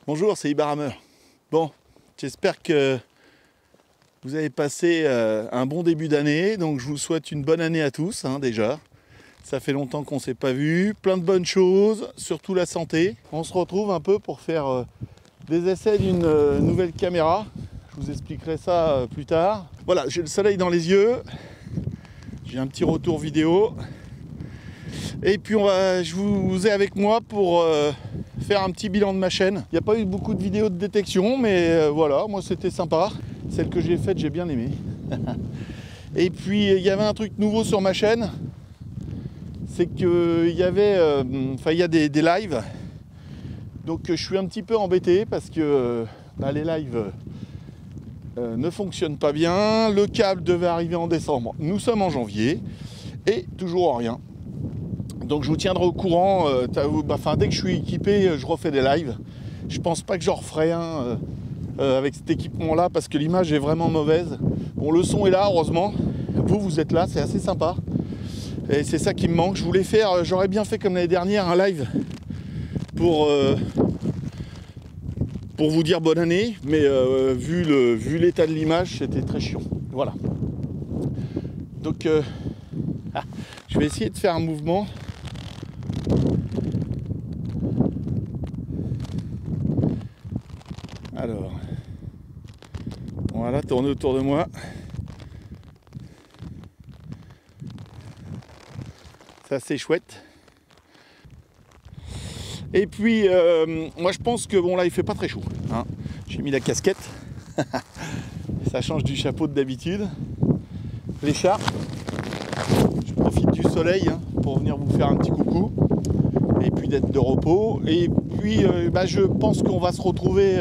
Bonjour, c'est Ibarhammer. Bon, j'espère que vous avez passé un bon début d'année. Donc je vous souhaite une bonne année à tous, déjà. Ça fait longtemps qu'on ne s'est pas vu. Plein de bonnes choses, surtout la santé. On se retrouve un peu pour faire des essais d'une nouvelle caméra. Je vous expliquerai ça plus tard. Voilà, j'ai le soleil dans les yeux. J'ai un petit retour vidéo. Et puis je vous ai avec moi pour faire un petit bilan de ma chaîne. Il n'y a pas eu beaucoup de vidéos de détection, mais voilà, moi c'était sympa. Celle que j'ai faite, j'ai bien aimé. Et puis il y avait un truc nouveau sur ma chaîne, c'est qu'il y avait, il y a des lives. Donc je suis un petit peu embêté parce que les lives ne fonctionnent pas bien. Le câble devait arriver en décembre. Nous sommes en janvier et toujours rien. Donc je vous tiendrai au courant, dès que je suis équipé, je refais des lives. Je pense pas que j'en referai un avec cet équipement là parce que l'image est vraiment mauvaise. Bon, le son est là, heureusement. Vous êtes là, c'est assez sympa. Et c'est ça qui me manque. Je voulais faire, j'aurais bien fait comme l'année dernière, un live pour vous dire bonne année, mais vu l'état de l'image, c'était très chiant. Voilà. Donc je vais essayer de faire un mouvement. Alors, voilà, tournez autour de moi. C'est assez chouette. Et puis, moi je pense que bon là il fait pas très chaud. J'ai mis la casquette. Ça change du chapeau de d'habitude. L'écharpe. Je profite du soleil pour venir vous faire un petit coucou. Et puis d'être de repos. Et puis je pense qu'on va se retrouver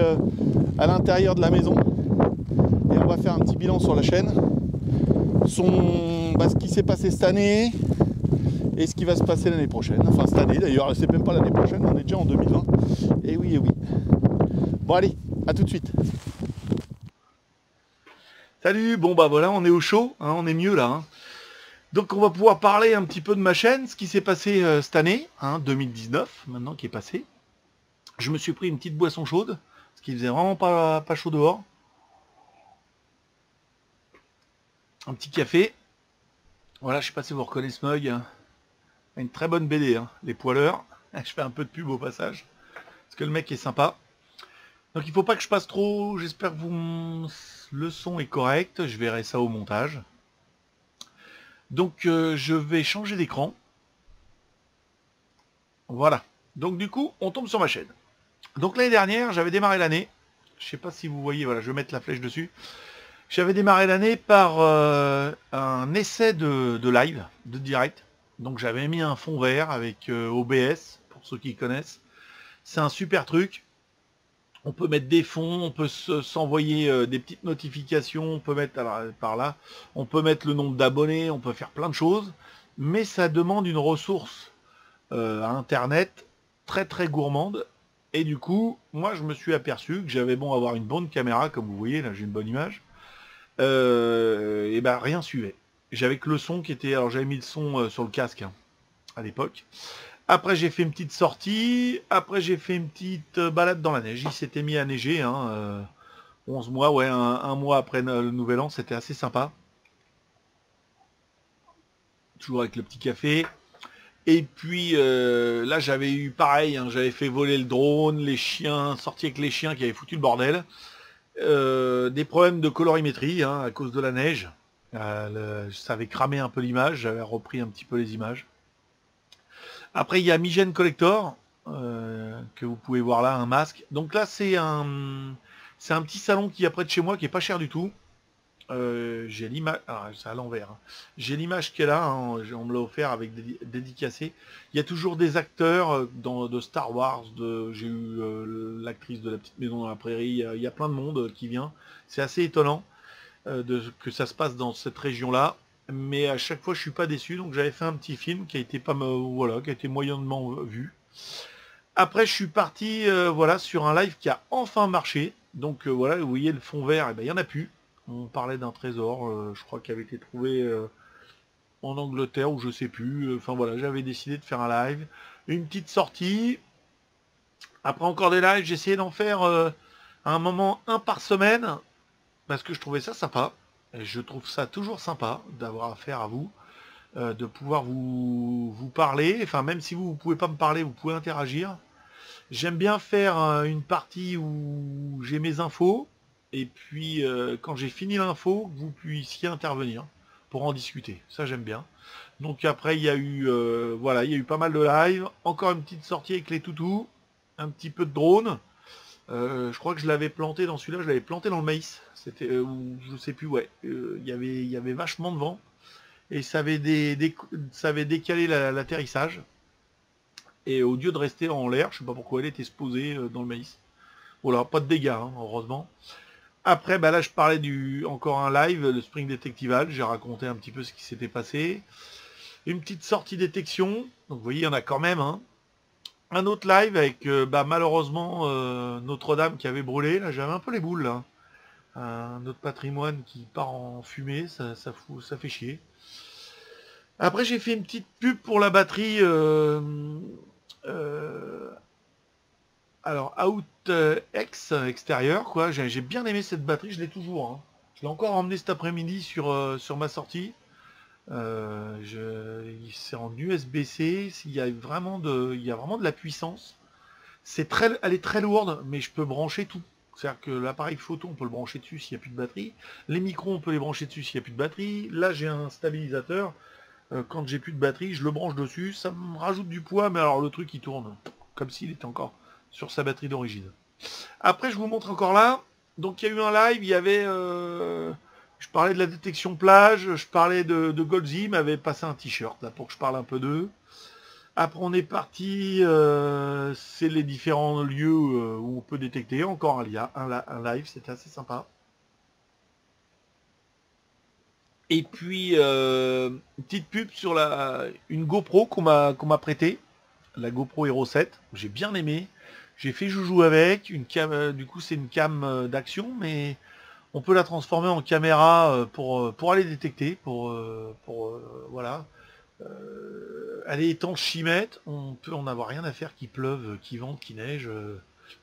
à l'intérieur de la maison. Et on va faire un petit bilan sur la chaîne. Ce qui s'est passé cette année. Et ce qui va se passer l'année prochaine. Enfin cette année d'ailleurs, c'est même pas l'année prochaine, on est déjà en 2020. Et oui, et oui. Bon allez, à tout de suite. Salut, bon voilà, on est au chaud, on est mieux là. Donc on va pouvoir parler un petit peu de ma chaîne, ce qui s'est passé cette année, 2019, maintenant qui est passé. Je me suis pris une petite boisson chaude, parce qu'il faisait vraiment pas chaud dehors. Un petit café. Voilà, je sais pas si vous reconnaissez ce mug. Une très bonne BD, Les Poileurs. Je fais un peu de pub au passage, parce que le mec est sympa. Donc il faut pas que je passe trop, j'espère que le son est correct, je verrai ça au montage. Donc je vais changer d'écran. Voilà. Donc du coup, on tombe sur ma chaîne. Donc l'année dernière, j'avais démarré l'année. Je sais pas si vous voyez, voilà, je vais mettre la flèche dessus. J'avais démarré l'année par un essai de live, de direct. Donc j'avais mis un fond vert avec OBS, pour ceux qui connaissent. C'est un super truc. On peut mettre des fonds, on peut s'envoyer des petites notifications, on peut mettre par là, on peut mettre le nombre d'abonnés, on peut faire plein de choses, mais ça demande une ressource à internet très très gourmande. Et du coup, moi je me suis aperçu que j'avais bon avoir une bonne caméra, comme vous voyez, là j'ai une bonne image, et ben rien suivait. J'avais que le son qui était, alors j'avais mis le son sur le casque à l'époque. Après j'ai fait une petite sortie, après j'ai fait une petite balade dans la neige, il s'était mis à neiger, 11 mois, ouais, un mois après le nouvel an, c'était assez sympa. Toujours avec le petit café. Et puis là j'avais eu pareil, j'avais fait voler le drone, les chiens, sorti avec les chiens qui avaient foutu le bordel. Des problèmes de colorimétrie à cause de la neige. Ça avait cramé un peu l'image, j'avais repris un petit peu les images. Après, il y a Migène Collector, que vous pouvez voir là, un masque. Donc là, c'est un petit salon qui est près de chez moi, qui est pas cher du tout. J'ai l'image, c'est à l'envers. J'ai l'image qui est là, on me l'a offert avec dédicacé. Il y a toujours des acteurs de Star Wars, j'ai eu l'actrice de La Petite Maison dans la Prairie, il y a plein de monde qui vient. C'est assez étonnant que ça se passe dans cette région-là. Mais à chaque fois je suis pas déçu, donc j'avais fait un petit film qui a été qui a été moyennement vu. Après je suis parti sur un live qui a enfin marché. Donc voilà, vous voyez le fond vert, et ben il y en a plus. On parlait d'un trésor, je crois qu'il avait été trouvé en Angleterre ou je sais plus. Enfin voilà, j'avais décidé de faire un live, une petite sortie. Après encore des lives, j'ai essayé d'en faire à un moment un par semaine, parce que je trouvais ça sympa. Et je trouve ça toujours sympa d'avoir affaire à vous, de pouvoir vous parler. Enfin, même si vous ne pouvez pas me parler, vous pouvez interagir. J'aime bien faire une partie où j'ai mes infos, et puis quand j'ai fini l'info, que vous puissiez intervenir pour en discuter. Ça, j'aime bien. Donc après, il y a eu, voilà, il y a eu pas mal de live. Encore une petite sortie avec les toutous, un petit peu de drone. Je crois que je l'avais planté dans celui-là, je l'avais planté dans le maïs. C'était, ou je sais plus, ouais. Il y avait vachement de vent et ça avait décalé l'atterrissage. Et au lieu de rester en l'air, je sais pas pourquoi, elle était se poser dans le maïs. Voilà, pas de dégâts, hein, heureusement. Après, bah là, je parlais encore un live, le Spring Detectival. J'ai raconté un petit peu ce qui s'était passé. Une petite sortie détection. Donc, vous voyez, il y en a quand même, hein. Un autre live avec, malheureusement, Notre-Dame qui avait brûlé. Là, j'avais un peu les boules, là. Un autre patrimoine qui part en fumée, ça fait chier. Après, j'ai fait une petite pub pour la batterie. Euh, Alors, Out X extérieur, quoi. J'ai bien aimé cette batterie, je l'ai toujours, hein. Je l'ai encore emmené cet après-midi sur ma sortie. C'est en USB-C. Il y a vraiment de la puissance. Elle est très lourde, mais je peux brancher tout. C'est-à-dire que l'appareil photo, on peut le brancher dessus s'il n'y a plus de batterie. Les micros, on peut les brancher dessus s'il n'y a plus de batterie. Là, j'ai un stabilisateur. Quand j'ai plus de batterie, je le branche dessus. Ça me rajoute du poids, mais alors le truc, il tourne comme s'il était encore sur sa batterie d'origine. Après, je vous montre encore là. Donc, il y a eu un live. Il y avait... je parlais de la détection plage. Je parlais de Goldsy. Il m'avait passé un t-shirt là pour que je parle un peu d'eux. Après, on est parti, c'est les différents lieux où on peut détecter. Encore un live, c'était assez sympa. Et puis, une petite pub sur une GoPro qu'on m'a prêtée, la GoPro Hero 7. J'ai bien aimé. J'ai fait joujou avec. Une cam, du coup, c'est une cam d'action, mais on peut la transformer en caméra pour aller détecter, voilà. Elle est étanche chimette, on peut en avoir rien à faire qu'il pleuve, qu'il vente, qu'il neige.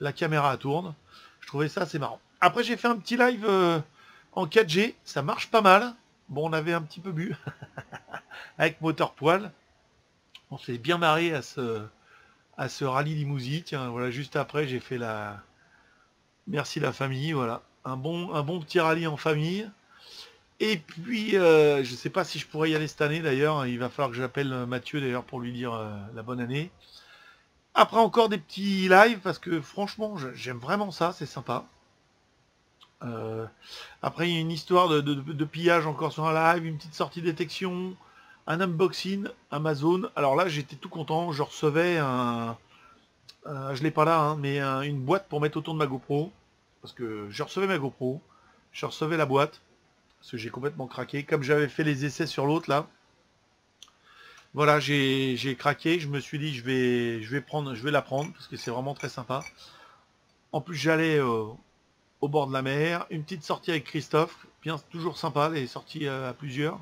La caméra tourne. Je trouvais ça assez marrant. Après, j'ai fait un petit live en 4G, ça marche pas mal. Bon, on avait un petit peu bu avec moteur poil. On s'est bien marré à ce rallye Limousin. Tiens, voilà, juste après, j'ai fait la merci la famille, voilà. Un bon petit rallye en famille. Et puis, je ne sais pas si je pourrais y aller cette année d'ailleurs. Il va falloir que j'appelle Mathieu d'ailleurs pour lui dire la bonne année. Après encore des petits lives parce que franchement, j'aime vraiment ça, c'est sympa. Euh, Après, il y a une histoire de pillage encore sur un live, une petite sortie détection, un unboxing Amazon. Alors là, j'étais tout content. Je recevais je l'ai pas là, hein, mais une boîte pour mettre autour de ma GoPro. Parce que je recevais ma GoPro, je recevais la boîte, parce que j'ai complètement craqué. Comme j'avais fait les essais sur l'autre là, voilà, j'ai craqué. Je me suis dit, je vais la prendre parce que c'est vraiment très sympa. En plus, j'allais au bord de la mer, une petite sortie avec Christophe, bien toujours sympa les sorties à plusieurs.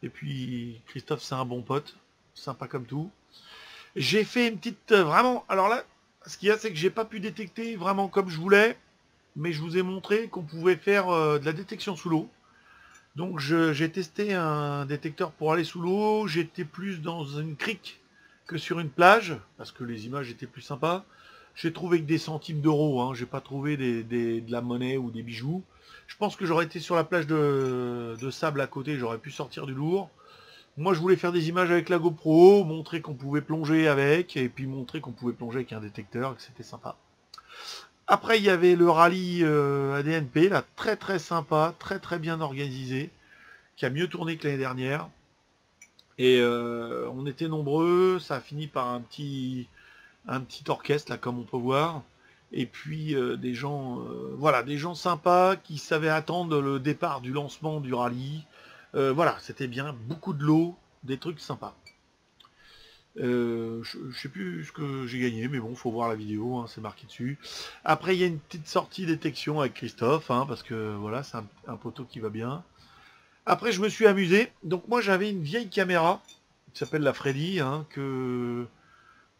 Et puis Christophe, c'est un bon pote, sympa comme tout. J'ai fait une petite vraiment. Alors là, ce qu'il y a, c'est que j'ai pas pu détecter vraiment comme je voulais, mais je vous ai montré qu'on pouvait faire de la détection sous l'eau. Donc j'ai testé un détecteur pour aller sous l'eau. J'étais plus dans une crique que sur une plage, parce que les images étaient plus sympas. J'ai trouvé que des centimes d'euros, hein. J'ai pas trouvé de la monnaie ou des bijoux. Je pense que j'aurais été sur la plage de sable à côté, j'aurais pu sortir du lourd. Moi je voulais faire des images avec la GoPro, montrer qu'on pouvait plonger avec, et puis montrer qu'on pouvait plonger avec un détecteur, que c'était sympa. Après, il y avait le rallye ADNP, là, très très sympa, très très bien organisé, qui a mieux tourné que l'année dernière. Et on était nombreux, ça a fini par un petit orchestre, là, comme on peut voir. Et puis des gens, voilà, des gens sympas qui savaient attendre le départ du lancement du rallye. Voilà, c'était bien, beaucoup de l'eau, des trucs sympas. Je sais plus ce que j'ai gagné, mais bon, faut voir la vidéo, hein, c'est marqué dessus. Après, il y a une petite sortie détection avec Christophe, hein, parce que voilà, c'est un poteau qui va bien. Après, je me suis amusé. Donc moi, j'avais une vieille caméra qui s'appelle la Freddy, hein,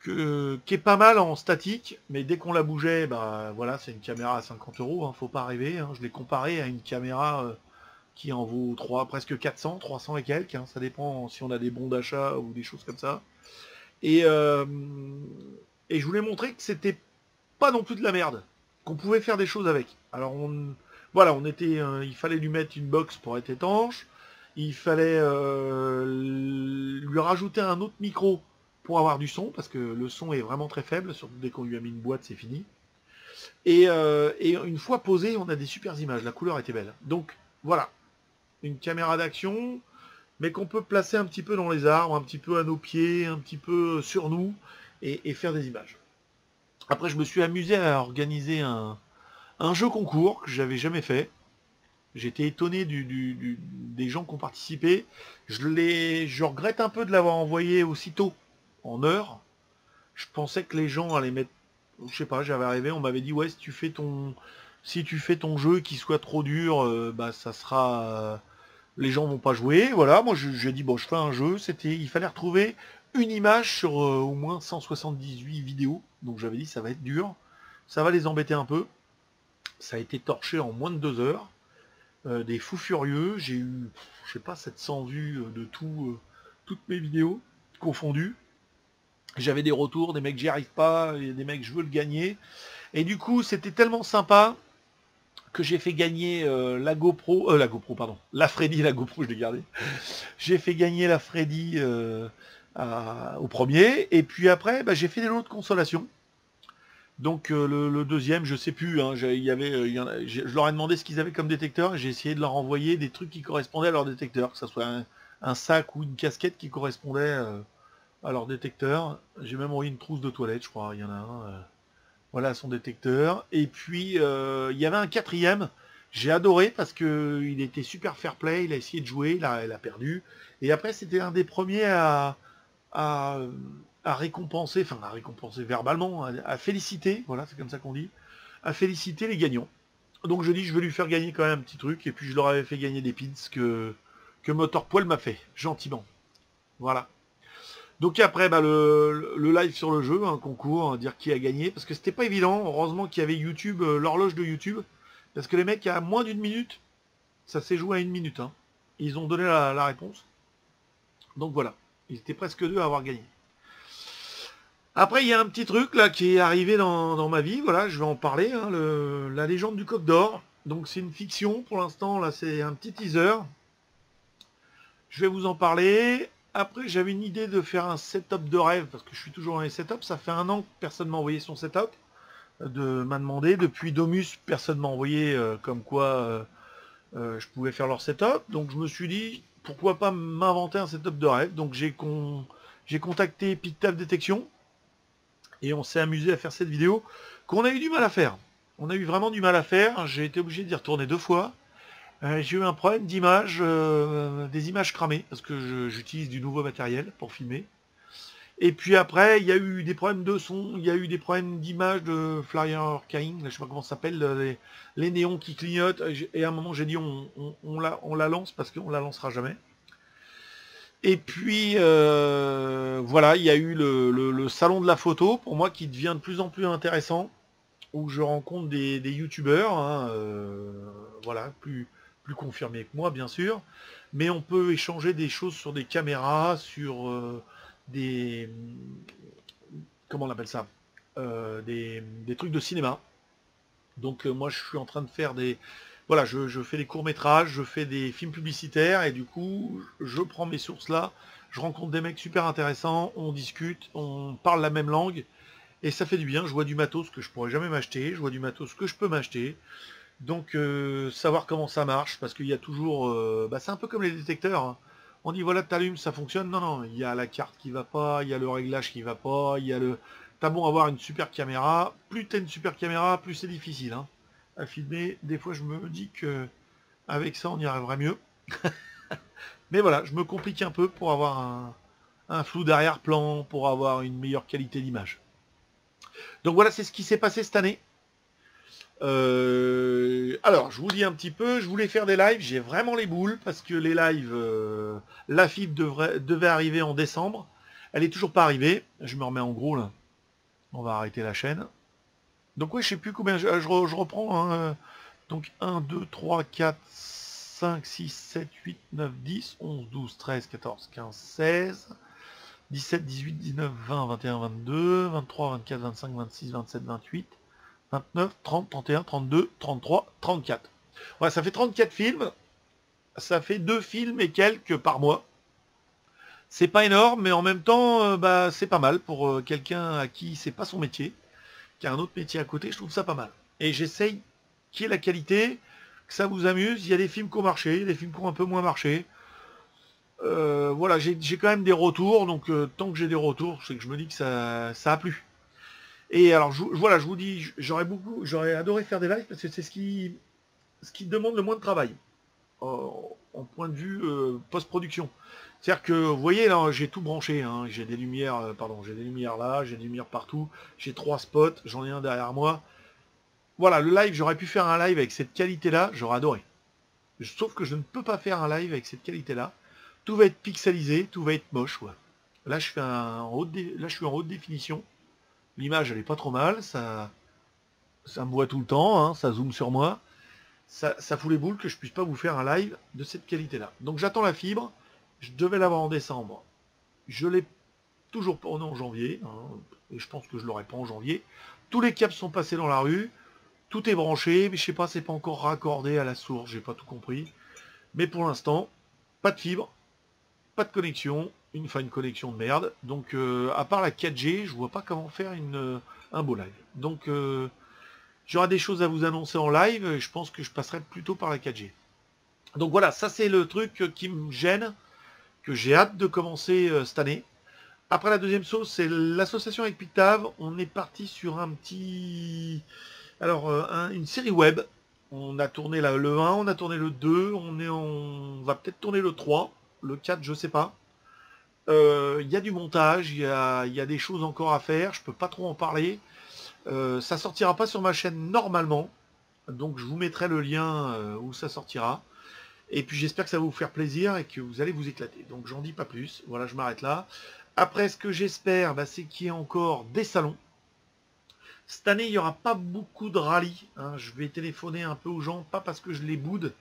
qui est pas mal en statique, mais dès qu'on la bougeait, bah voilà, c'est une caméra à 50 euros, hein, faut pas rêver. Hein. Je l'ai comparé à une caméra qui en vaut presque 400, 300 et quelques. Hein. Ça dépend si on a des bons d'achat ou des choses comme ça. Et, euh, et je voulais montrer que c'était pas non plus de la merde, qu'on pouvait faire des choses avec. Alors voilà, il fallait lui mettre une box pour être étanche. Il fallait lui rajouter un autre micro pour avoir du son, parce que le son est vraiment très faible, surtout dès qu'on lui a mis une boîte, c'est fini. Et une fois posé, on a des super images, la couleur était belle. Donc voilà, une caméra d'action, mais qu'on peut placer un petit peu dans les arbres, un petit peu à nos pieds, un petit peu sur nous, et faire des images. Après, je me suis amusé à organiser un jeu concours que j'avais jamais fait. J'étais étonné des gens qui ont participé. Je regrette un peu de l'avoir envoyé aussitôt, en heure. Je pensais que les gens allaient mettre... Je sais pas, j'avais arrivé, on m'avait dit, ouais, si tu fais ton jeu qui soit trop dur, bah ça sera... les gens vont pas jouer. Voilà, moi j'ai dit, bon, je fais un jeu. Il fallait retrouver une image sur au moins 178 vidéos. Donc j'avais dit, ça va être dur. Ça va les embêter un peu. Ça a été torché en moins de 2 heures. Des fous furieux. J'ai eu, je sais pas, 700 vues de toutes mes vidéos confondues. J'avais des retours, des mecs j'y arrive pas, et des mecs je veux le gagner. Et du coup, c'était tellement sympa que j'ai fait gagner la GoPro, pardon, la Freddy, la GoPro, je l'ai gardée. J'ai fait gagner la Freddy au premier, et puis après, bah, j'ai fait des lots de consolation. Donc le deuxième, je sais plus, hein, je leur ai demandé ce qu'ils avaient comme détecteur, et j'ai essayé de leur envoyer des trucs qui correspondaient à leur détecteur, que ce soit un sac ou une casquette qui correspondait à leur détecteur. J'ai même envoyé une trousse de toilette, je crois, il y en a un. Voilà son détecteur. Et puis il y avait un quatrième. J'ai adoré parce que il était super fair play. Il a essayé de jouer, il a perdu. Et après c'était un des premiers à, à récompenser, enfin à récompenser verbalement, à féliciter. Voilà, c'est comme ça qu'on dit, à féliciter les gagnants. Donc je dis je vais lui faire gagner quand même un petit truc. Et puis je leur avais fait gagner des pins que Motor Poil m'a fait gentiment. Voilà. Donc après, bah, le live sur le jeu, un concours, dire qui a gagné, parce que c'était pas évident. Heureusement qu'il y avait YouTube, l'horloge de YouTube, parce que les mecs, à moins d'une minute, ça s'est joué à une minute. Hein. Ils ont donné la réponse. Donc voilà, ils étaient presque deux à avoir gagné. Après, il y a un petit truc là qui est arrivé dans ma vie, voilà, je vais en parler, hein, la légende du coq d'or. Donc c'est une fiction pour l'instant, là c'est un petit teaser. Je vais vous en parler. Après, j'avais une idée de faire un setup de rêve, parce que je suis toujours dans les setups. Ça fait un an que personne m'a envoyé son setup. M'a demandé. Depuis Domus, personne m'a envoyé comme quoi je pouvais faire leur setup. Donc je me suis dit, pourquoi pas m'inventer un setup de rêve. Donc j'ai contacté Pictave Détection. Et on s'est amusé à faire cette vidéo qu'on a eu du mal à faire. On a eu vraiment du mal à faire. J'ai été obligé d'y retourner 2 fois. J'ai eu un problème d'image, des images cramées, parce que j'utilise du nouveau matériel pour filmer. Et puis après, il y a eu des problèmes de son, il y a eu des problèmes d'image de flyer carrying, je sais pas comment ça s'appelle, les néons qui clignotent. Et à un moment, j'ai dit on la lance parce qu'on la lancera jamais. Et puis voilà, il y a eu le salon de la photo, pour moi, qui devient de plus en plus intéressant, où je rencontre des youtubeurs, hein, voilà, plus confirmés que moi, bien sûr, mais on peut échanger des choses sur des caméras, sur des... comment on appelle ça, des trucs de cinéma. Donc moi, je suis en train de faire des... Voilà, je fais des courts-métrages, je fais des films publicitaires, et du coup, je prends mes sources là, je rencontre des mecs super intéressants, on discute, on parle la même langue, et ça fait du bien. Je vois du matos que je pourrais jamais m'acheter, je vois du matos que je peux m'acheter. Donc savoir comment ça marche, parce qu'il y a toujours... bah, c'est un peu comme les détecteurs. Hein. On dit voilà, t'allumes, ça fonctionne. Non, non, il y a la carte qui va pas, il y a le réglage qui va pas, il y a le... T'as bon avoir une super caméra, plus t'as une super caméra, plus c'est difficile hein, à filmer. Des fois je me dis que avec ça on y arriverait mieux. Mais voilà, je me complique un peu pour avoir un flou d'arrière-plan, pour avoir une meilleure qualité d'image. Donc voilà, c'est ce qui s'est passé cette année. Alors, je vous dis un petit peu, je voulais faire des lives, j'ai vraiment les boules, parce que les lives, la fibre devait arriver en décembre. Elle est toujours pas arrivée. Je me remets en gros là. On va arrêter la chaîne. Donc oui, je sais plus combien. Je reprends. Hein. Donc 1, 2, 3, 4, 5, 6, 7, 8, 9, 10, 11, 12, 13, 14, 15, 16, 17, 18, 19, 20, 21, 22, 23, 24, 25, 26, 27, 28, 29, 30, 31, 32, 33, 34. Ouais, ça fait 34 films. Ça fait 2 films et quelques par mois. C'est pas énorme, mais en même temps, bah, c'est pas mal pour quelqu'un à qui c'est pas son métier, qui a un autre métier à côté. Je trouve ça pas mal. Et j'essaye qu'il y ait la qualité, que ça vous amuse. Il y a des films qui ont marché, des films qui ont un peu moins marché. Voilà, j'ai quand même des retours, donc tant que j'ai des retours, c'est que je me dis que ça a plu. Et alors, voilà, je vous dis, j'aurais adoré faire des lives parce que c'est ce qui demande le moins de travail en point de vue post-production. C'est-à-dire que, vous voyez, là, j'ai tout branché, hein. J'ai des lumières, j'ai des lumières là, j'ai des lumières partout, j'ai 3 spots, j'en ai un derrière moi. Voilà, le live, j'aurais pu faire un live avec cette qualité-là, j'aurais adoré. Sauf que je ne peux pas faire un live avec cette qualité-là. Tout va être pixelisé, tout va être moche, ouais. Là, je suis en haute définition. L'image, elle est pas trop mal, ça me voit tout le temps, hein, ça zoome sur moi. Ça fout les boules que je puisse pas vous faire un live de cette qualité-là. Donc j'attends la fibre. Je devais l'avoir en décembre. Je l'ai toujours pas en janvier. Hein, et je pense que je l'aurai pas en janvier. Tous les câbles sont passés dans la rue. Tout est branché. Mais je sais pas, c'est pas encore raccordé à la source. J'ai pas tout compris. Mais pour l'instant, pas de fibre. Pas de connexion. Une connexion de merde. Donc à part la 4G, je vois pas comment faire un beau live. Donc j'aurai des choses à vous annoncer en live. Et je pense que je passerai plutôt par la 4G. Donc voilà, ça c'est le truc qui me gêne, que j'ai hâte de commencer cette année. Après, la deuxième chose, c'est l'association avec Pictave. On est parti sur un petit... Alors, une série web. On a tourné le 1, on a tourné le 2, on va peut-être tourner le 3, le 4, je sais pas. Il y a du montage, il y a des choses encore à faire, je peux pas trop en parler. Ça sortira pas sur ma chaîne normalement, donc je vous mettrai le lien où ça sortira. Et puis j'espère que ça va vous faire plaisir et que vous allez vous éclater. Donc j'en dis pas plus. Voilà, je m'arrête là. Après, ce que j'espère, c'est qu'il y ait encore des salons. Cette année, il n'y aura pas beaucoup de rallyes. Hein. Je vais téléphoner un peu aux gens, pas parce que je les boude,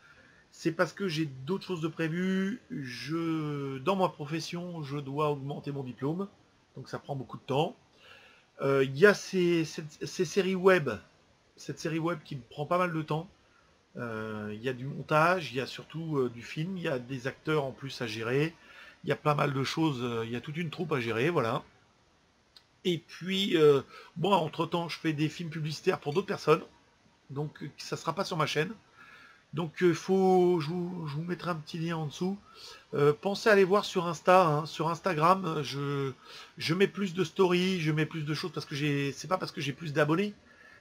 c'est parce que j'ai d'autres choses de prévues. Dans ma profession, je dois augmenter mon diplôme. Donc ça prend beaucoup de temps. Il y a ces séries web. Cette série web qui me prend pas mal de temps. Il y a du montage, il y a surtout du film, il y a des acteurs en plus à gérer, il y a pas mal de choses, il y a toute une troupe à gérer, voilà. Et puis, moi, entre-temps, je fais des films publicitaires pour d'autres personnes, donc ça ne sera pas sur ma chaîne. Donc, je vous mettrai un petit lien en dessous. Pensez à aller voir sur Insta, hein. Sur Instagram, je mets plus de stories, je mets plus de choses, parce que c'est pas parce que j'ai plus d'abonnés,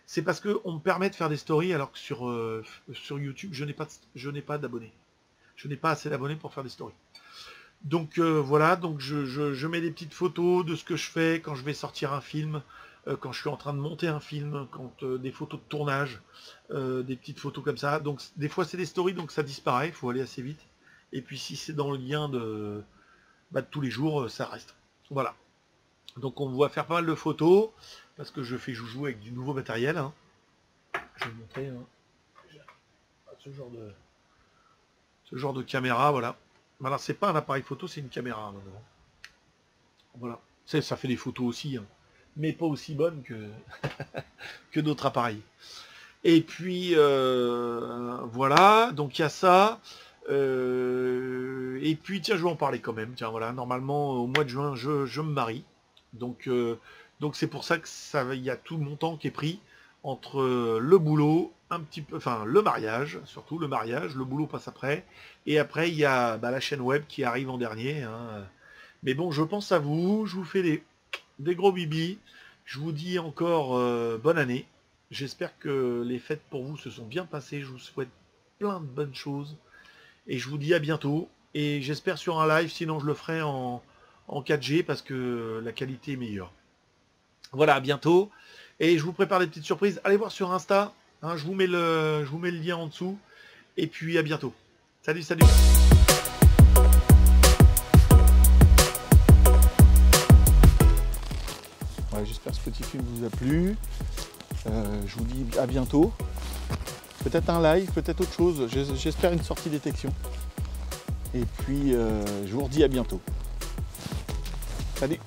c'est parce qu'on me permet de faire des stories alors que sur YouTube, je n'ai pas d'abonnés. Je n'ai pas assez d'abonnés pour faire des stories. Donc voilà, donc je mets des petites photos de ce que je fais quand je vais sortir un film, quand je suis en train de monter un film, des photos de tournage, des petites photos comme ça. Donc des fois c'est des stories, donc ça disparaît, il faut aller assez vite. Et puis si c'est dans le lien de tous les jours, ça reste. Voilà. Donc on va faire pas mal de photos, parce que je fais joujou avec du nouveau matériel. Hein. Je vais vous montrer ce genre de caméra, voilà. Alors c'est pas un appareil photo, c'est une caméra. Voilà. Ça fait des photos aussi, hein, mais pas aussi bonnes que d'autres appareils. Et puis voilà, donc il y a ça. Et puis tiens, je vais en parler quand même. Tiens, voilà, normalement au mois de juin, je me marie. Donc c'est pour ça que il y a tout mon temps qui est pris entre le boulot, un petit peu, enfin le mariage, surtout le mariage, le boulot passe après, et après il y a la chaîne web qui arrive en dernier. Hein. Mais bon, je pense à vous, je vous fais des gros bibis, je vous dis encore bonne année. J'espère que les fêtes pour vous se sont bien passées, je vous souhaite plein de bonnes choses, et je vous dis à bientôt, et j'espère sur un live, sinon je le ferai en 4G parce que la qualité est meilleure. Voilà, à bientôt. Et je vous prépare des petites surprises. Allez voir sur Insta. Hein, je vous mets le lien en dessous. Et puis à bientôt. Salut, salut. a plu. Je vous dis à bientôt. Peut-être un live, peut-être autre chose. J'espère une sortie détection. Et puis, je vous redis à bientôt. Salut!